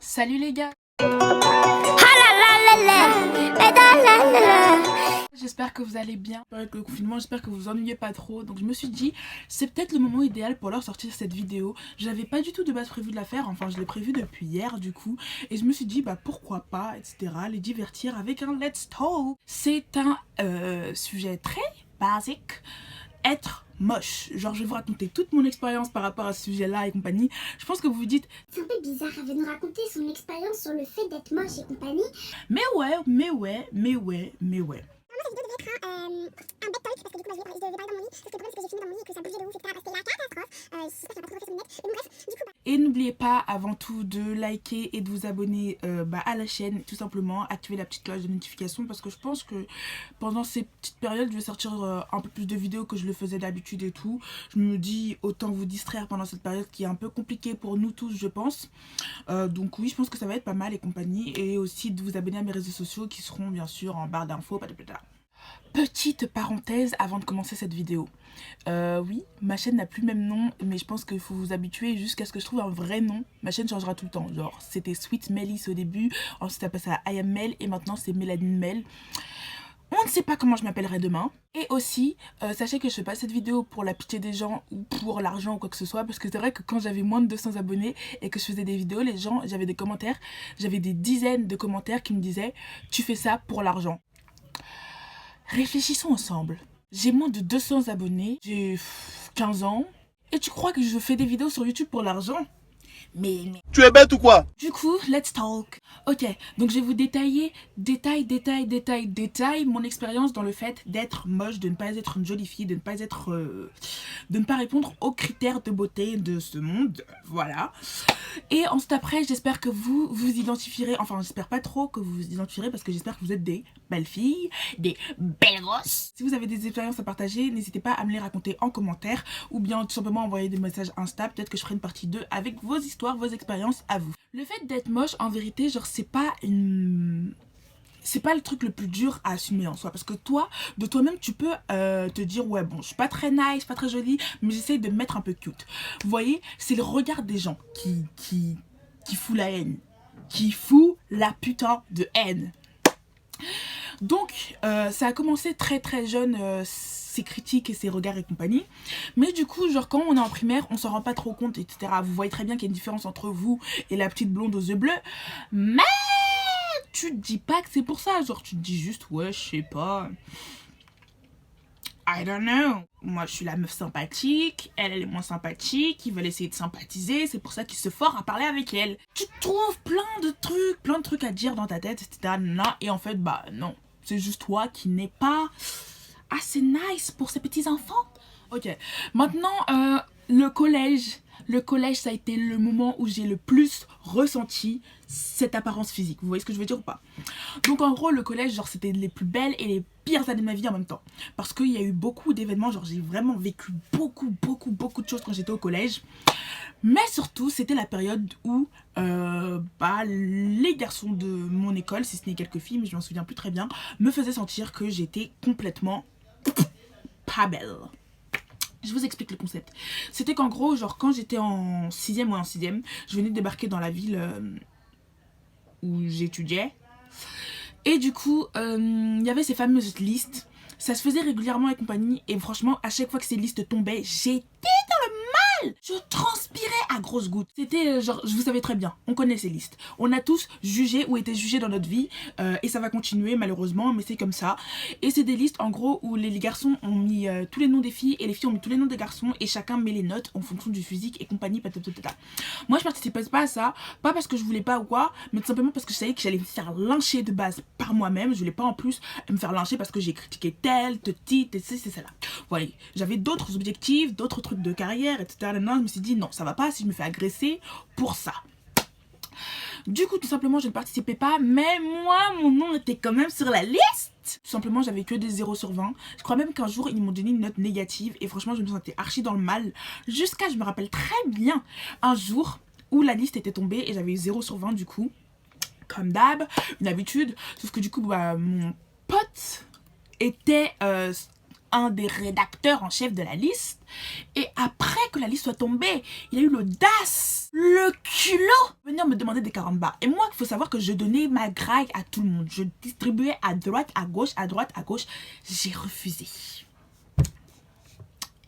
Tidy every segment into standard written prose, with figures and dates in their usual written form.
Salut les gars. J'espère que vous allez bien. Avec le confinement, j'espère que vous vous ennuyez pas trop. Donc je me suis dit, c'est peut-être le moment idéal pour leur sortir cette vidéo. Je n'avais pas du tout de base prévu de la faire. Enfin, je l'ai prévu depuis hier du coup. Et je me suis dit, bah pourquoi pas, etc. Les divertir avec un Let's Talk. C'est un sujet très basique. Être moche. Genre je vais vous raconter toute mon expérience par rapport à ce sujet là et compagnie. Je pense que vous vous dites c'est un peu bizarre, elle vient nous raconter son expérience sur le fait d'être moche et compagnie. mais ouais. Moi, cette vidéo devait être un bed talk parce que du coup, moi, je devais parler dans mon lit. Sauf que le problème, c'est que j'ai fini dans mon lit et que ça bougeait de ouf, etc. Parce que c'était la catastrophe. J'espère qu'il n'y a pas trop refait sur le net. Mais bon, bref, du coup, Et n'oubliez pas avant tout de liker et de vous abonner à la chaîne, tout simplement, activer la petite cloche de notification parce que je pense que pendant ces petites périodes je vais sortir un peu plus de vidéos que je le faisais d'habitude et tout. Je me dis autant vous distraire pendant cette période qui est un peu compliquée pour nous tous je pense. Donc oui je pense que ça va être pas mal et compagnie, et aussi de vous abonner à mes réseaux sociaux qui seront bien sûr en barre d'infos. Petite parenthèse avant de commencer cette vidéo. Oui, ma chaîne n'a plus le même nom, mais je pense qu'il faut vous habituer jusqu'à ce que je trouve un vrai nom. Ma chaîne changera tout le temps. Genre, c'était Sweet Melis au début, ensuite ça passe à I Am Mel, et maintenant c'est Mélanie Mel. On ne sait pas comment je m'appellerai demain. Et aussi, sachez que je fais pas cette vidéo pour la pitié des gens ou pour l'argent ou quoi que ce soit. Parce que c'est vrai que quand j'avais moins de 200 abonnés et que je faisais des vidéos, les gens, j'avais des commentaires. J'avais des dizaines de commentaires qui me disaient « Tu fais ça pour l'argent ». Réfléchissons ensemble. J'ai moins de 200 abonnés, j'ai 15 ans. Et tu crois que je fais des vidéos sur YouTube pour l'argent ? Mais... Tu es bête ou quoi? Du coup, let's talk. Ok, donc je vais vous détailler, détail mon expérience dans le fait d'être moche, de ne pas être une jolie fille, de ne pas répondre aux critères de beauté de ce monde, voilà. Et ensuite après, j'espère que vous vous identifierez, enfin j'espère pas trop que vous vous identifierez parce que j'espère que vous êtes des belles filles, des belles grosses. Si vous avez des expériences à partager, n'hésitez pas à me les raconter en commentaire ou bien tout simplement envoyer des messages Insta, peut-être que je ferai une partie 2 avec vos histoires, vos expériences à vous. Le fait d'être moche, en vérité, genre c'est pas le truc le plus dur à assumer en soi, parce que toi, de toi-même, tu peux te dire ouais bon, je suis pas très nice, pas très jolie, mais j'essaye de me mettre un peu cute. Vous voyez, c'est le regard des gens qui fout la haine, qui fout la putain de haine. Donc ça a commencé très jeune, ces critiques et ces regards et compagnie, mais du coup genre quand on est en primaire on s'en rend pas trop compte, etc. Vous voyez très bien qu'il y a une différence entre vous et la petite blonde aux yeux bleus, mais tu te dis pas que c'est pour ça, genre tu te dis juste ouais je sais pas, I don't know, moi je suis la meuf sympathique, elle est moins sympathique, ils veulent essayer de sympathiser, c'est pour ça qu'ils se forcent à parler avec elle. Tu trouves plein de trucs à dire dans ta tête, etc. Et en fait bah non, c'est juste toi qui n'es pas assez nice pour ces petits enfants. Ok, maintenant le collège ça a été le moment où j'ai le plus ressenti cette apparence physique, vous voyez ce que je veux dire ou pas? Donc en gros le collège genre c'était les plus belles et les pires années de ma vie en même temps, parce qu'il y a eu beaucoup d'événements, genre j'ai vraiment vécu beaucoup de choses quand j'étais au collège, mais surtout c'était la période où les garçons de mon école, si ce n'est quelques filles mais je m'en souviens plus très bien, me faisaient sentir que j'étais complètement pas belle. Je vous explique le concept. C'était qu'en gros, genre quand j'étais en 6ème ou en 6ème, je venais de débarquer dans la ville où j'étudiais. Et du coup, il y avait ces fameuses listes. Ça se faisait régulièrement et compagnie. Et franchement, à chaque fois que ces listes tombaient, j'étais dans le mal. Je transpirais à grosses gouttes. C'était genre, vous savez très bien, on connaît ces listes. On a tous jugé ou été jugés dans notre vie. Et ça va continuer malheureusement, mais c'est comme ça. Et c'est des listes en gros où les garçons ont mis tous les noms des filles et les filles ont mis tous les noms des garçons. Et chacun met les notes en fonction du physique et compagnie. Moi je participais pas à ça. Pas parce que je voulais pas ou quoi, mais tout simplement parce que je savais que j'allais me faire lyncher de base par moi-même. Je voulais pas en plus me faire lyncher parce que j'ai critiqué tel, petite, et c'est celle-là. Voilà, j'avais d'autres objectifs, d'autres trucs de carrière, etc. Je me suis dit non, ça va pas si je me fais agresser pour ça. Du coup, tout simplement, je ne participais pas, mais moi, mon nom était quand même sur la liste. Tout simplement, j'avais que des 0 sur 20. Je crois même qu'un jour, ils m'ont donné une note négative, et franchement, je me sentais archi dans le mal. Jusqu'à, je me rappelle très bien, un jour où la liste était tombée, et j'avais eu 0 sur 20 du coup. Comme d'hab, une habitude. Sauf que du coup, bah, mon pote était un des rédacteurs en chef de la liste, et après que la liste soit tombée, il a eu l'audace Le culot venir me demander des carambars. Et moi, il faut savoir que je donnais ma graille à tout le monde. Je distribuais à droite, à gauche, à droite, à gauche. J'ai refusé.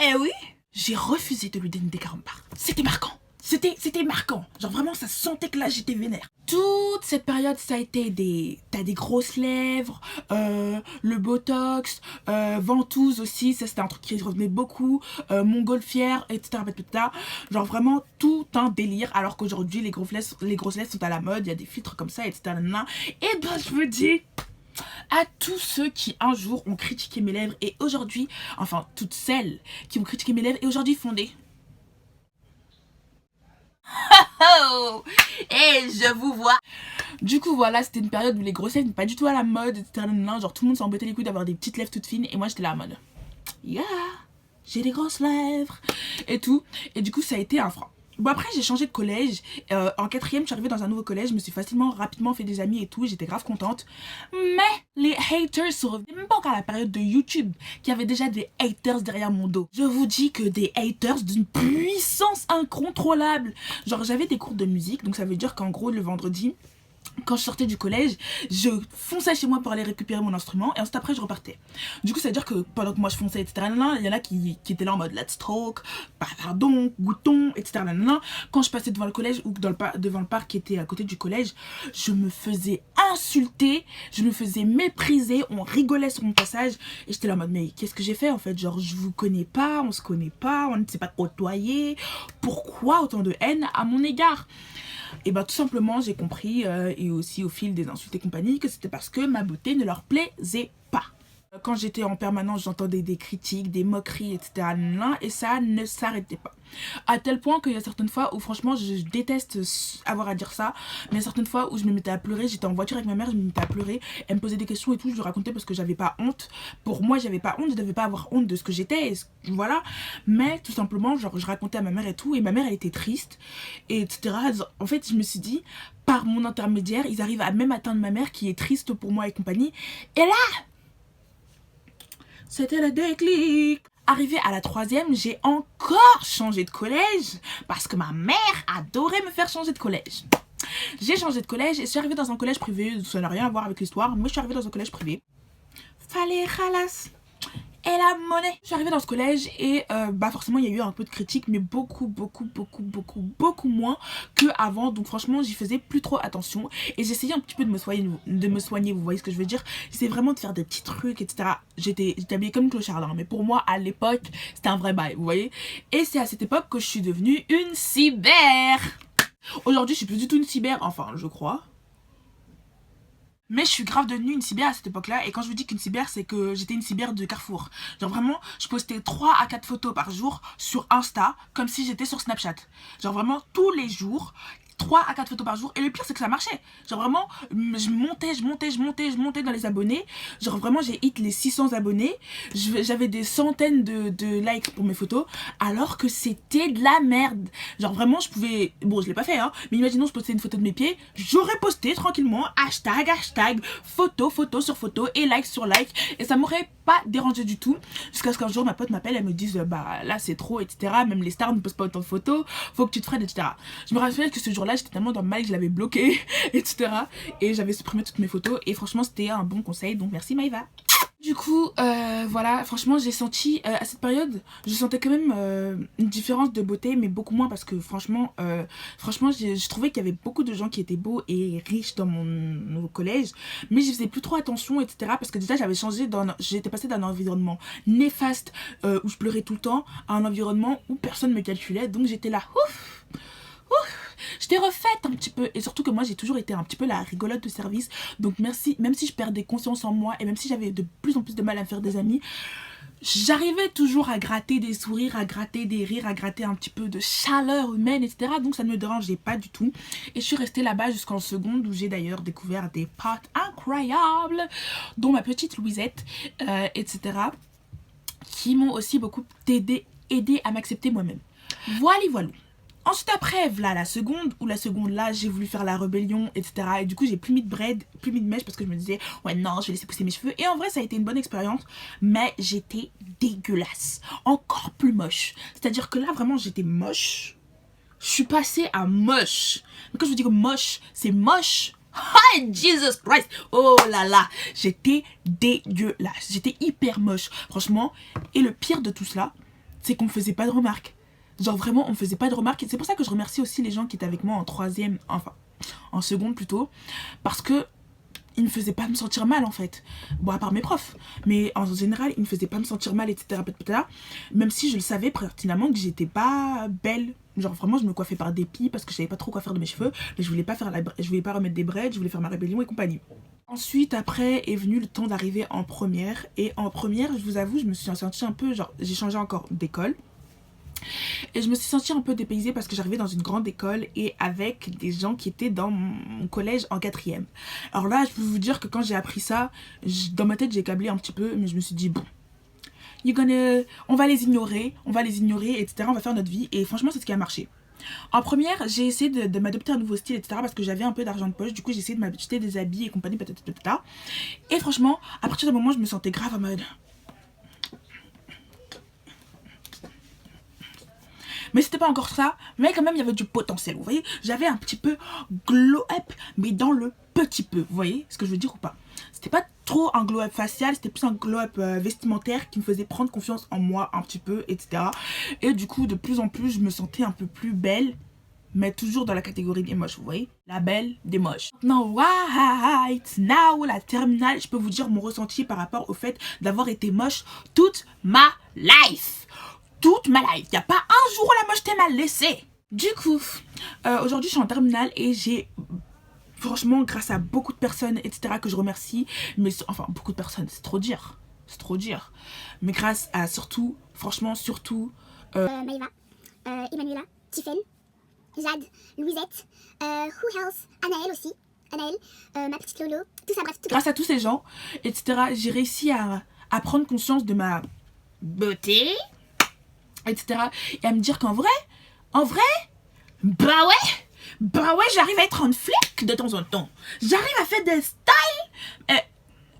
Eh oui, j'ai refusé de lui donner des carambars. C'était marquant. C'était marquant. Genre vraiment, ça sentait que là, j'étais vénère. Toute cette période, ça a été t'as des grosses lèvres, le botox, ventouse aussi, ça c'était un truc qui revenait beaucoup, montgolfière, etc., etc. Genre vraiment tout un délire, alors qu'aujourd'hui, les grosses lèvres sont à la mode, il y a des filtres comme ça, etc. Et ben, je me dis... à tous ceux qui un jour ont critiqué mes lèvres et aujourd'hui, enfin toutes celles qui ont critiqué mes lèvres et aujourd'hui font des... Oh, et je vous vois. Du coup voilà, c'était une période où les grosses lèvres n'étaient pas du tout à la mode, etc. Genre tout le monde s'embêtait les couilles d'avoir des petites lèvres toutes fines et moi j'étais là en mode yeah, j'ai des grosses lèvres et tout. Et du coup ça a été un frein. Bon après j'ai changé de collège, en 4ème je suis arrivée dans un nouveau collège, je me suis rapidement fait des amis et tout, j'étais grave contente. Mais les haters sont revenus, même pas encore à la période de YouTube, qu'il y avait déjà des haters derrière mon dos. Je vous dis que des haters d'une puissance incontrôlable. Genre j'avais des cours de musique, donc ça veut dire qu'en gros le vendredi, quand je sortais du collège, je fonçais chez moi pour aller récupérer mon instrument et ensuite après je repartais. Du coup ça veut dire que pendant que moi je fonçais, etc., il y en a qui étaient là en mode let's talk, pardon, goûtons, etc. Quand je passais devant le collège ou devant le parc qui était à côté du collège, je me faisais insulter, je me faisais mépriser, on rigolait sur mon passage et j'étais là en mode mais qu'est-ce que j'ai fait en fait? Genre je vous connais pas, on se connaît pas, on ne s'est pas côtoyé, pourquoi autant de haine à mon égard? Et bah tout simplement j'ai compris et aussi au fil des insultes et compagnie que c'était parce que ma beauté ne leur plaisait pas. Quand j'étais en permanence j'entendais des critiques, des moqueries, etc. Et ça ne s'arrêtait pas. À tel point qu'il y a certaines fois où franchement je déteste avoir à dire ça, mais il y a certaines fois où je me mettais à pleurer, j'étais en voiture avec ma mère, je me mettais à pleurer, elle me posait des questions et tout, je lui racontais parce que j'avais pas honte. Pour moi j'avais pas honte, je devais pas avoir honte de ce que j'étais, voilà. Mais tout simplement genre je racontais à ma mère et tout, et ma mère elle était triste, et etc. En fait je me suis dit, par mon intermédiaire, ils arrivent à même atteindre ma mère qui est triste pour moi et compagnie. Et là, c'était le déclic. Arrivée à la 3ème, j'ai encore changé de collège parce que ma mère adorait me faire changer de collège. J'ai changé de collège et je suis arrivée dans un collège privé, ça n'a rien à voir avec l'histoire, mais je suis arrivée dans un collège privé. Fallait khalas. Et la monnaie. Je suis arrivée dans ce collège et bah forcément il y a eu un peu de critiques, mais beaucoup moins que avant. Donc franchement j'y faisais plus trop attention et j'essayais un petit peu de me soigner, vous voyez ce que je veux dire. J'essayais vraiment de faire des petits trucs, etc. J'étais habillée comme une clochard, mais pour moi à l'époque c'était un vrai bail, vous voyez. Et c'est à cette époque que je suis devenue une cyber. Aujourd'hui je suis plus du tout une cyber, enfin je crois. Mais je suis grave devenue une cyber à cette époque-là. Et quand je vous dis qu'une cyber, c'est que j'étais une cyber de Carrefour. Genre vraiment, je postais 3 à 4 photos par jour sur Insta, comme si j'étais sur Snapchat. Genre vraiment, tous les jours, 3 à 4 photos par jour. Et le pire, c'est que ça marchait. Genre vraiment, je montais dans les abonnés. Genre vraiment, j'ai hit les 600 abonnés. J'avais des centaines de likes pour mes photos. Alors que c'était de la merde. Genre vraiment, je pouvais... Bon, je l'ai pas fait, hein. Mais imaginons, je postais une photo de mes pieds. J'aurais posté tranquillement hashtag, photo sur photo et like sur like. Et ça m'aurait pas dérangé du tout. Jusqu'à ce qu'un jour, ma pote m'appelle, elle me dise, bah là, c'est trop, etc. Même les stars ne postent pas autant de photos. Faut que tu te freines, etc. Je me rappelle que ce jour-là, j'étais tellement dans le mal que je l'avais bloqué, etc. Et j'avais supprimé toutes mes photos. Et franchement, c'était un bon conseil. Donc, merci Maïva. Du coup, voilà, franchement, j'ai senti, à cette période, je sentais quand même une différence de beauté, mais beaucoup moins parce que franchement, je trouvais qu'il y avait beaucoup de gens qui étaient beaux et riches dans mon nouveau collège, mais j'y faisais plus trop attention, etc. Parce que déjà, j'étais passée d'un environnement néfaste où je pleurais tout le temps à un environnement où personne me calculait, donc j'étais là, ouf. J'étais refaite un petit peu et surtout que moi j'ai toujours été un petit peu la rigolote de service, donc merci, même si je perdais confiance en moi et même si j'avais de plus en plus de mal à me faire des amis, j'arrivais toujours à gratter des sourires, à gratter des rires, à gratter un petit peu de chaleur humaine, etc. Donc ça ne me dérangeait pas du tout et je suis restée là-bas jusqu'en seconde où j'ai d'ailleurs découvert des potes incroyables dont ma petite Louisette, etc. qui m'ont aussi beaucoup aidé à m'accepter moi-même. Voilà. Ensuite après, voilà la seconde là, j'ai voulu faire la rébellion, etc. Et du coup, j'ai plus mis de mèche parce que je me disais, ouais non, je vais laisser pousser mes cheveux. Et en vrai, ça a été une bonne expérience, mais j'étais dégueulasse. Encore plus moche. C'est-à-dire que là, vraiment, j'étais moche. je suis passée à moche. Mais quand je vous dis que moche, c'est moche. Hi Jesus Christ. Oh là là, j'étais dégueulasse, j'étais hyper moche, franchement. Et le pire de tout cela, c'est qu'on me faisait pas de remarques. Genre vraiment, on me faisait pas de remarques. Et c'est pour ça que je remercie aussi les gens qui étaient avec moi en troisième, enfin, en seconde plutôt. Parce que ils me faisaient pas me sentir mal en fait. Bon, à part mes profs. Mais en général, ils me faisaient pas me sentir mal, etc. Même si je le savais pertinemment que j'étais pas belle. Genre vraiment, je me coiffais par dépit parce que je savais pas trop quoi faire de mes cheveux. Mais je voulais pas remettre des braids, je voulais faire ma rébellion et compagnie. Ensuite, après, est venu le temps d'arriver en première. Et en première, je vous avoue, je me suis sentie un peu, genre, j'ai changé encore d'école. Et je me suis sentie un peu dépaysée parce que j'arrivais dans une grande école et avec des gens qui étaient dans mon collège en 4e. Alors là, je peux vous dire que quand j'ai appris ça, dans ma tête, j'ai câblé un petit peu, mais je me suis dit, bon, on va les ignorer, etc. On va faire notre vie. Et franchement, c'est ce qui a marché. En première, j'ai essayé de m'adopter un nouveau style, etc. parce que j'avais un peu d'argent de poche. Du coup, j'ai essayé de m'acheter des habits et compagnie, patata. Et franchement, à partir d'un moment, je me sentais grave en mode... Mais c'était pas encore ça, mais quand même il y avait du potentiel, vous voyez. J'avais un petit peu glow up, mais dans le petit peu, vous voyez ce que je veux dire ou pas. C'était pas trop un glow up facial, c'était plus un glow up vestimentaire qui me faisait prendre confiance en moi un petit peu, etc. Et du coup, de plus en plus, je me sentais un peu plus belle, mais toujours dans la catégorie des moches, vous voyez. La belle des moches. Now, right now, la terminale, je peux vous dire mon ressenti par rapport au fait d'avoir été moche toute ma life. Toute ma life, il n'y a pas un jour où la mocheté m'a laissé. Du coup, aujourd'hui je suis en terminale et j'ai, franchement, grâce à beaucoup de personnes, etc. que je remercie, mais enfin beaucoup de personnes, c'est trop dire, mais grâce à surtout, franchement surtout, Maïva, Emmanuela, Tiffen, Jade, Louisette, who else, Anaël aussi, ma petite Lolo, tout ça, bref, tout. Grâce à tous ces gens, etc. j'ai réussi à prendre conscience de ma beauté, etc. Et à me dire qu'en vrai, bah ouais, j'arrive à être en flic de temps en temps. J'arrive à faire des styles.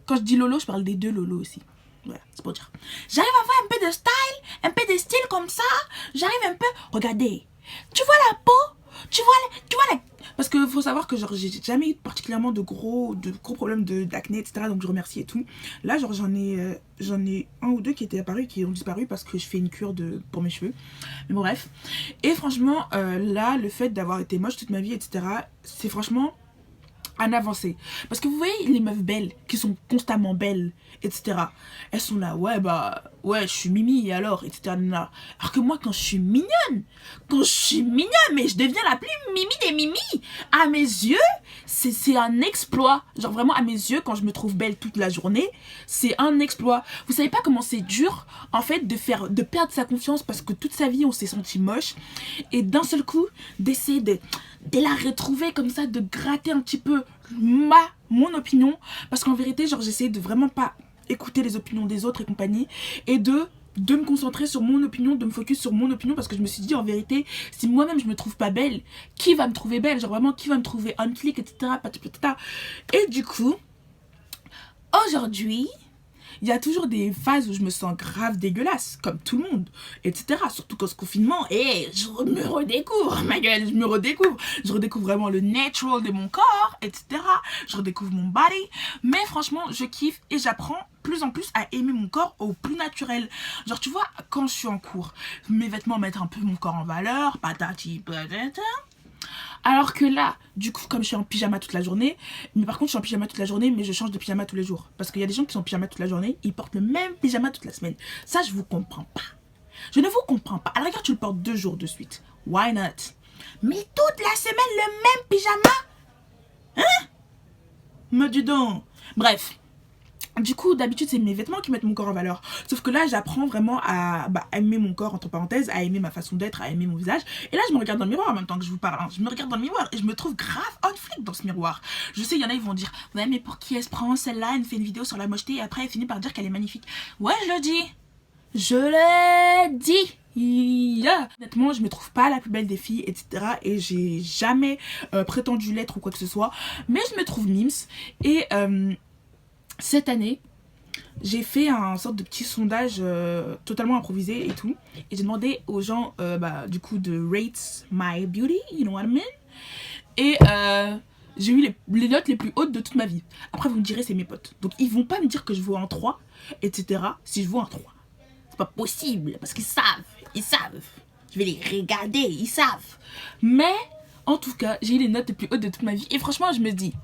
Quand je dis Lolo, je parle des deux Lolo aussi. Voilà, c'est pour dire. J'arrive à faire un peu de style, un peu de style comme ça. J'arrive un peu... Regardez, tu vois la peau, tu vois la... Parce que faut savoir que genre j'ai jamais eu particulièrement de gros problèmes d'acné, etc. Donc je remercie et tout. Là genre j'en ai un ou deux qui étaient apparus, qui ont disparu parce que je fais une cure pour mes cheveux. Mais bon bref. Et franchement là le fait d'avoir été moche toute ma vie, etc. c'est franchement un avancé. Parce que vous voyez les meufs belles qui sont constamment belles, etc. Elles sont là, ouais bah ouais je suis Mimi et alors, etc. Alors que moi quand je suis mignonne, mais je deviens la plus Mimi des Mimi. À mes yeux, c'est un exploit. Genre vraiment à mes yeux, quand je me trouve belle toute la journée, c'est un exploit. Vous savez pas comment c'est dur en fait de perdre sa confiance parce que toute sa vie on s'est senti moche et d'un seul coup d'essayer de la retrouver comme ça, de gratter un petit peu mon opinion, parce qu'en vérité genre j'essayais de vraiment pas écouter les opinions des autres et compagnie, et de me concentrer sur mon opinion, de me focus sur mon opinion, parce que je me suis dit en vérité, si moi-même je me trouve pas belle, qui va me trouver belle, genre vraiment qui va me trouver on flic, etc. Et du coup aujourd'hui il y a toujours des phases où je me sens grave dégueulasse, comme tout le monde, etc. Surtout qu'en ce confinement, et je me redécouvre, ma gueule, je redécouvre vraiment le natural de mon corps, etc. Je redécouvre mon body, mais franchement, je kiffe et j'apprends plus en plus à aimer mon corps au plus naturel. Genre, tu vois, quand je suis en cours, mes vêtements mettent un peu mon corps en valeur, patati patata. Alors que là, du coup, comme je suis en pyjama toute la journée, mais par contre je suis en pyjama toute la journée, mais je change de pyjama tous les jours. Parce qu'il y a des gens qui sont en pyjama toute la journée, ils portent le même pyjama toute la semaine. Ça, je vous comprends pas. Je ne vous comprends pas. À la rigueur, tu le portes 2 jours de suite. Why not? Mais toute la semaine, le même pyjama? Hein? Me dis donc. Bref. Du coup, d'habitude, c'est mes vêtements qui mettent mon corps en valeur. Sauf que là, j'apprends vraiment à aimer mon corps, entre parenthèses, à aimer ma façon d'être, à aimer mon visage. Et là, je me regarde dans le miroir en même temps que je vous parle. Hein. Je me regarde dans le miroir et je me trouve grave on flic dans ce miroir. Je sais, il y en a, ils vont dire, ouais, mais pour qui elle se prend celle-là? Elle fait une vidéo sur la mocheté et après, elle finit par dire qu'elle est magnifique. Ouais, je le dis. Je l'ai dit. Yeah. Honnêtement, je me trouve pas la plus belle des filles, etc. Et j'ai jamais prétendu l'être ou quoi que ce soit. Mais je me trouve mimes. Et cette année, j'ai fait un sorte de petit sondage totalement improvisé et tout. Et j'ai demandé aux gens, du coup, de rate my beauty, you know what I mean? Et j'ai eu les notes les plus hautes de toute ma vie. Après, vous me direz, c'est mes potes. Donc, ils vont pas me dire que je vaux un 3, etc. si je vaux un 3. C'est pas possible, parce qu'ils savent. Je vais les regarder, ils savent. Mais, en tout cas, j'ai eu les notes les plus hautes de toute ma vie. Et franchement, je me dis,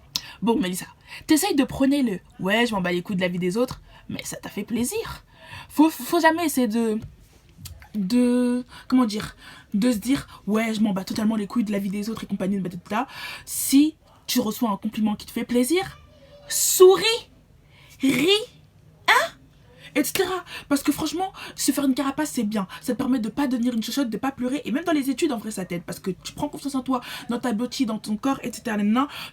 bon, Mélissa, t'essayes de prôner le « ouais, je m'en bats les couilles de la vie des autres », mais ça t'a fait plaisir. Faut jamais essayer comment dire, de se dire « ouais, je m'en bats totalement les couilles de la vie des autres et compagnie de là. » Si tu reçois un compliment qui te fait plaisir, souris, ris, etc. Parce que franchement, se faire une carapace, c'est bien. Ça te permet de pas devenir une chochotte, de pas pleurer. Et même dans les études, en vrai, ça t'aide. Parce que tu prends confiance en toi, dans ta beauty, dans ton corps, etc.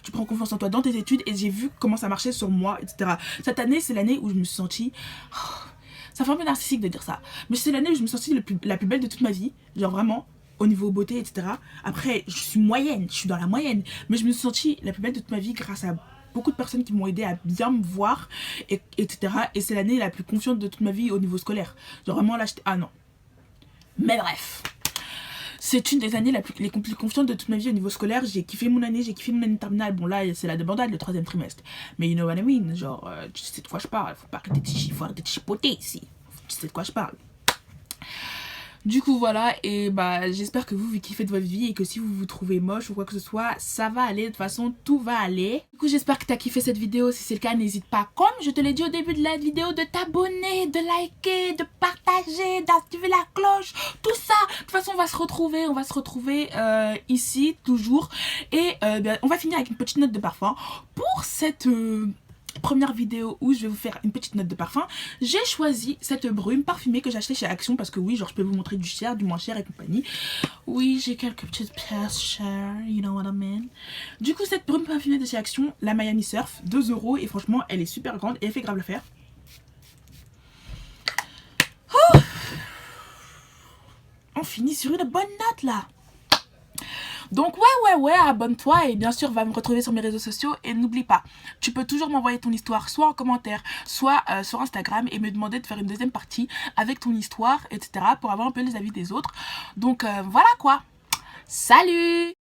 Tu prends confiance en toi dans tes études. Et j'ai vu comment ça marchait sur moi, etc. Cette année, c'est l'année où je me suis sentie... ça fait un peu narcissique de dire ça. Mais c'est l'année où je me suis sentie la plus belle de toute ma vie. Genre vraiment, au niveau beauté, etc. Après, je suis moyenne. Je suis dans la moyenne. Mais je me suis sentie la plus belle de toute ma vie grâce à beaucoup de personnes qui m'ont aidé à bien me voir, etc. Et c'est l'année la plus confiante de toute ma vie au niveau scolaire. Genre vraiment là, j'étais... Ah non. Mais bref. C'est une des années les plus confiantes de toute ma vie au niveau scolaire. J'ai kiffé mon année terminale. Bon là, c'est la débandade, le 3e trimestre. Mais you know what I mean. Genre, tu sais de quoi je parle. Faut pas arrêter de chipoter ici. Tu sais de quoi je parle. Du coup voilà, et j'espère que vous kiffez de votre vie et que si vous vous trouvez moche ou quoi que ce soit, ça va aller, de toute façon tout va aller. Du coup j'espère que t'as kiffé cette vidéo, si c'est le cas n'hésite pas, comme je te l'ai dit au début de la vidéo, de t'abonner, de liker, de partager, d'activer la cloche, tout ça. De toute façon on va se retrouver ici toujours et on va finir avec une petite note de parfum. Pour cette... première vidéo où je vais vous faire une petite note de parfum, j'ai choisi cette brume parfumée que j'ai achetée chez Action parce que oui, genre je peux vous montrer du cher, du moins cher et compagnie. Oui, j'ai quelques petites pièces chères, you know what I mean. Du coup, cette brume parfumée de chez Action, la Miami Surf, 2 € et franchement, elle est super grande et elle fait grave l'affaire. Oh, on finit sur une bonne note là. Donc ouais, abonne-toi et bien sûr va me retrouver sur mes réseaux sociaux et n'oublie pas, tu peux toujours m'envoyer ton histoire soit en commentaire, soit sur Instagram et me demander de faire une deuxième partie avec ton histoire, etc. pour avoir un peu les avis des autres. Donc voilà quoi. Salut!